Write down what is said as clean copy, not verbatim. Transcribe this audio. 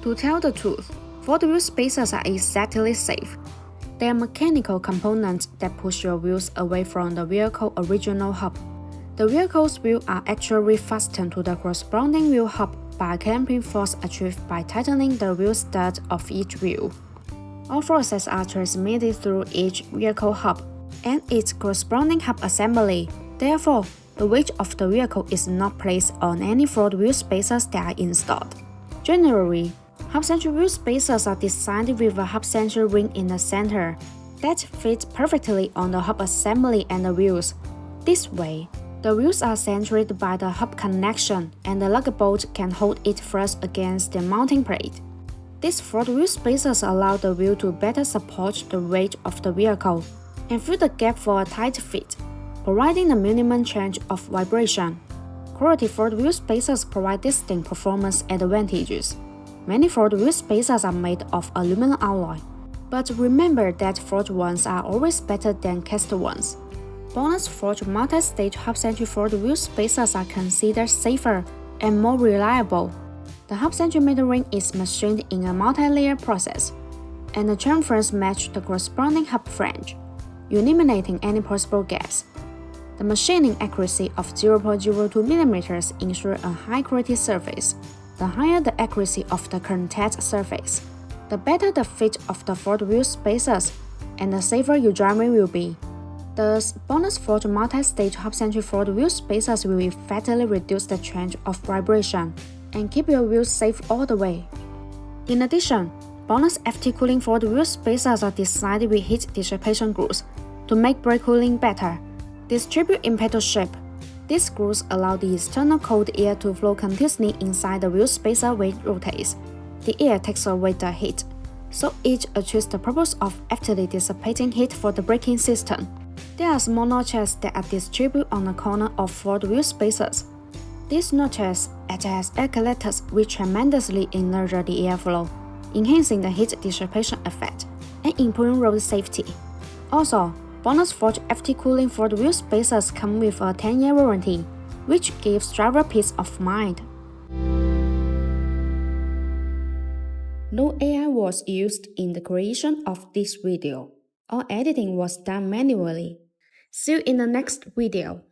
To tell the truth, Ford wheel spacers are exactly safe. They are mechanical components that push your wheels away from the vehicle's original hub. The vehicle's wheels are actually fastened to the corresponding wheel hub by a clamping force achieved by tightening the wheel stud of each wheel. All forces are transmitted through each vehicle hub and its corresponding hub assembly. Therefore, the weight of the vehicle is not placed on any Ford wheel spacers that are installed. Generally, hub-centric wheel spacers are designed with a hub-centric ring in the center that fits perfectly on the hub assembly and the wheels. This way, the wheels are centered by the hub connection and the lug bolt can hold it flush against the mounting plate. These Ford wheel spacers allow the wheel to better support the weight of the vehicle and fill the gap for a tight fit, providing a minimum change of vibration. Quality Ford wheel spacers provide distinct performance advantages. Many Ford wheel spacers are made of aluminum alloy, but remember that forged ones are always better than cast ones. BONOSS Forged multi-stage hub-centric Ford wheel spacers are considered safer and more reliable. The hub-centric middle ring is machined in a multi-layer process, and the chamfers match the corresponding hub flange, eliminating any possible gaps. The machining accuracy of 0.02 mm ensures a high-quality surface. The higher the accuracy of the contact surface, the better the fit of the Ford wheel spacers, and the safer your driving will be. Thus, BONOSS Forged multi-stage hub-centric Ford wheel spacers will effectively reduce the change of vibration and keep your wheels safe all the way. In addition, BONOSS FT cooling Ford wheel spacers are designed with heat dissipation grooves to make brake cooling better. Distribute in petal shape. These grooves allow the external cold air to flow continuously inside the wheel spacer when it rotates. The air takes away the heat, so it achieves the purpose of actively dissipating heat for the braking system. There are small notches that are distributed on the corner of Ford wheel spacers. These notches act as air collectors which tremendously enlarge the airflow, enhancing the heat dissipation effect and improving road safety. Also, BONOSS Forged FT cooling Ford wheel spacers come with a 10-year warranty, which gives driver peace of mind. No AI was used in the creation of this video. All editing was done manually. See you in the next video.